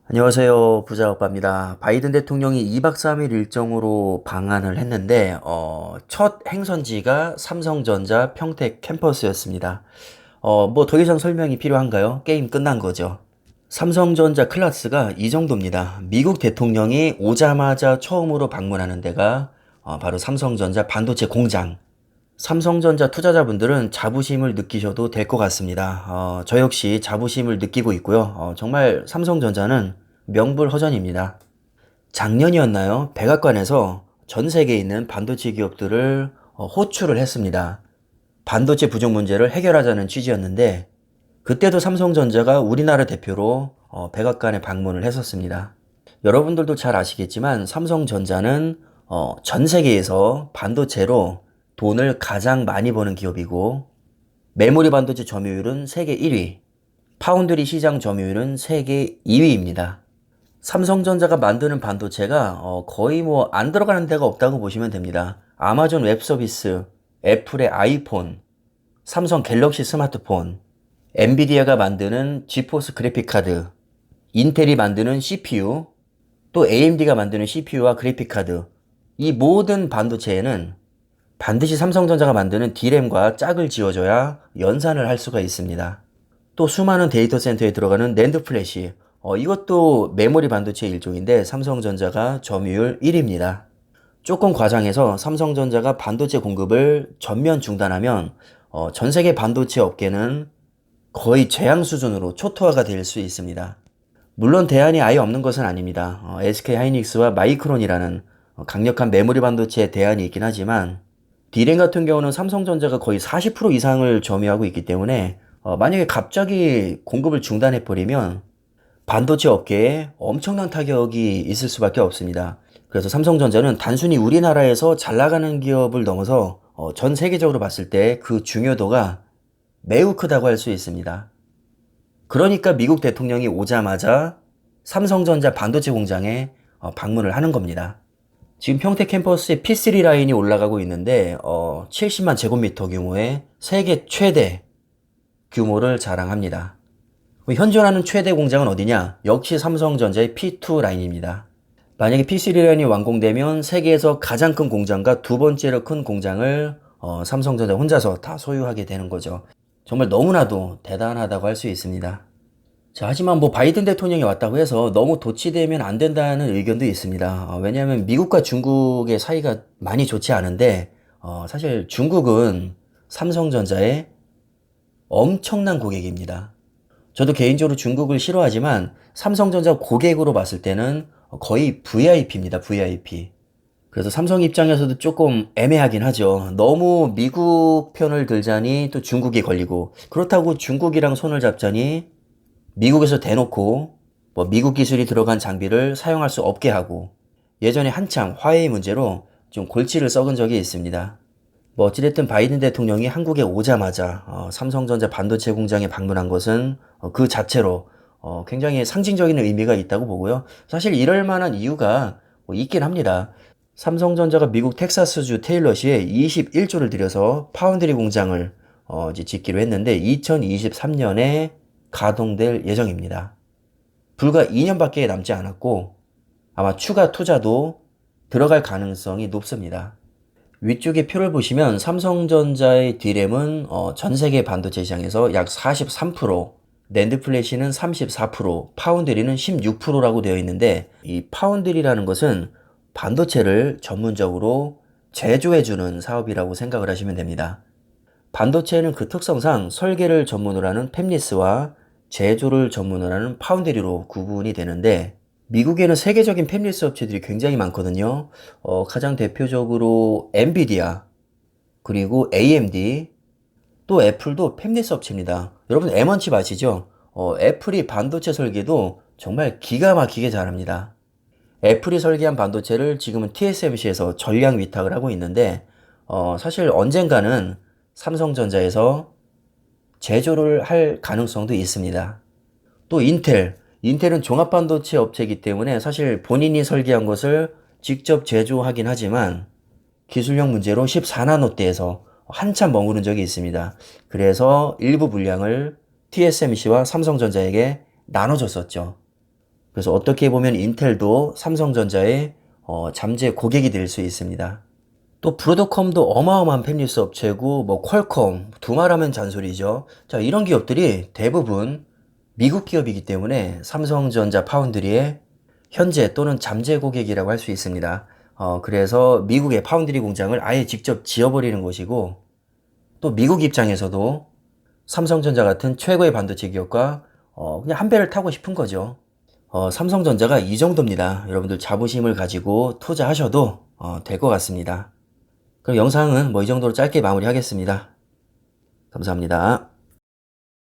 안녕하세요. 부자오빠입니다. 바이든 대통령이 2박 3일 일정으로 방한을 했는데, 첫 행선지가 삼성전자 평택 캠퍼스였습니다. 뭐 더 이상 설명이 필요한가요? 게임 끝난 거죠. 삼성전자 클래스가 이 정도입니다. 미국 대통령이 오자마자 처음으로 방문하는 데가 바로 삼성전자 반도체 공장. 삼성전자 투자자분들은 자부심을 느끼셔도 될 것 같습니다. 저 역시 자부심을 느끼고 있고요. 정말 삼성전자는 명불허전입니다. 작년이었나요? 백악관에서 전 세계에 있는 반도체 기업들을 호출을 했습니다. 반도체 부족 문제를 해결하자는 취지였는데, 그때도 삼성전자가 우리나라 대표로 백악관에 방문을 했었습니다. 여러분들도 잘 아시겠지만 삼성전자는 전 세계에서 반도체로 돈을 가장 많이 버는 기업이고, 메모리 반도체 점유율은 세계 1위, 파운드리 시장 점유율은 세계 2위입니다. 삼성전자가 만드는 반도체가 거의 뭐 안 들어가는 데가 없다고 보시면 됩니다. 아마존 웹 서비스, 애플의 아이폰, 삼성 갤럭시 스마트폰, 엔비디아가 만드는 지포스 그래픽 카드, 인텔이 만드는 CPU, 또 AMD가 만드는 CPU와 그래픽 카드, 이 모든 반도체에는 반드시 삼성전자가 만드는 D램과 짝을 지어줘야 연산을 할 수가 있습니다. 또 수많은 데이터 센터에 들어가는 낸드 플래시, 이것도 메모리 반도체 일종인데 삼성전자가 점유율 1위입니다. 조금 과장해서 삼성전자가 반도체 공급을 전면 중단하면 전 세계 반도체 업계는 거의 재앙 수준으로 초토화가 될 수 있습니다. 물론 대안이 아예 없는 것은 아닙니다. SK 하이닉스와 마이크론이라는 강력한 메모리 반도체 대안이 있긴 하지만 D램 같은 경우는 삼성전자가 거의 40% 이상을 점유하고 있기 때문에 만약에 갑자기 공급을 중단해버리면 반도체 업계에 엄청난 타격이 있을 수밖에 없습니다. 그래서 삼성전자는 단순히 우리나라에서 잘 나가는 기업을 넘어서 전 세계적으로 봤을 때 그 중요도가 매우 크다고 할 수 있습니다. 그러니까 미국 대통령이 오자마자 삼성전자 반도체 공장에 방문을 하는 겁니다. 지금 평택 캠퍼스에 P3 라인이 올라가고 있는데 70만 제곱미터 규모의 세계 최대 규모를 자랑합니다. 현존하는 최대 공장은 어디냐? 역시 삼성전자의 P2 라인입니다. 만약에 P3 라인이 완공되면 세계에서 가장 큰 공장과 두 번째로 큰 공장을 삼성전자 혼자서 다 소유하게 되는 거죠. 정말 너무나도 대단하다고 할 수 있습니다. 자, 하지만 뭐 바이든 대통령이 왔다고 해서 너무 도취되면 안 된다는 의견도 있습니다. 왜냐하면 미국과 중국의 사이가 많이 좋지 않은데 사실 중국은 삼성전자의 엄청난 고객입니다. 저도 개인적으로 중국을 싫어하지만 삼성전자 고객으로 봤을 때는 거의 VIP입니다. VIP. 그래서 삼성 입장에서도 조금 애매하긴 하죠. 너무 미국 편을 들자니 또 중국이 걸리고, 그렇다고 중국이랑 손을 잡자니 미국에서 대놓고 뭐 미국 기술이 들어간 장비를 사용할 수 없게 하고, 예전에 한창 화웨이 문제로 좀 골치를 썩은 적이 있습니다. 뭐 어찌됐든 바이든 대통령이 한국에 오자마자 삼성전자 반도체 공장에 방문한 것은 그 자체로 굉장히 상징적인 의미가 있다고 보고요. 사실 이럴 만한 이유가 뭐 있긴 합니다. 삼성전자가 미국 텍사스주 테일러시에 21조를 들여서 파운드리 공장을 이제 짓기로 했는데 2023년에 가동될 예정입니다. 불과 2년밖에 남지 않았고 아마 추가 투자도 들어갈 가능성이 높습니다. 위쪽에 표를 보시면 삼성전자의 D램은 전 세계 반도체 시장에서 약 43%, 낸드 플래시는 34%, 파운드리는 16%라고 되어 있는데, 이 파운드리라는 것은 반도체를 전문적으로 제조해주는 사업이라고 생각을 하시면 됩니다. 반도체는 그 특성상 설계를 전문으로 하는 팹리스와 제조를 전문으로 하는 파운드리로 구분이 되는데, 미국에는 세계적인 팹리스 업체들이 굉장히 많거든요. 가장 대표적으로 엔비디아, 그리고 AMD, 또 애플도 팹리스 업체입니다. 여러분 M1칩 아시죠? 애플이 반도체 설계도 정말 기가 막히게 잘합니다. 애플이 설계한 반도체를 지금은 TSMC에서 전량 위탁을 하고 있는데, 사실 언젠가는 삼성전자에서 제조를 할 가능성도 있습니다. 또 인텔은 종합반도체 업체이기 때문에 사실 본인이 설계한 것을 직접 제조하긴 하지만 기술력 문제로 14나노대에서 한참 머무른 적이 있습니다. 그래서 일부 물량을 TSMC와 삼성전자에게 나눠줬었죠. 그래서 어떻게 보면 인텔도 삼성전자의 잠재 고객이 될 수 있습니다. 또 브로드컴도 어마어마한 팹리스 업체고 뭐 퀄컴 두말하면 잔소리죠. 자, 이런 기업들이 대부분 미국 기업이기 때문에 삼성전자 파운드리의 현재 또는 잠재 고객이라고 할 수 있습니다. 그래서 미국의 파운드리 공장을 아예 직접 지어버리는 것이고, 또 미국 입장에서도 삼성전자 같은 최고의 반도체 기업과 그냥 한 배를 타고 싶은 거죠. 삼성전자가 이 정도입니다. 여러분들 자부심을 가지고 투자하셔도 될 것 같습니다. 그럼 영상은 뭐 이 정도로 짧게 마무리하겠습니다. 감사합니다.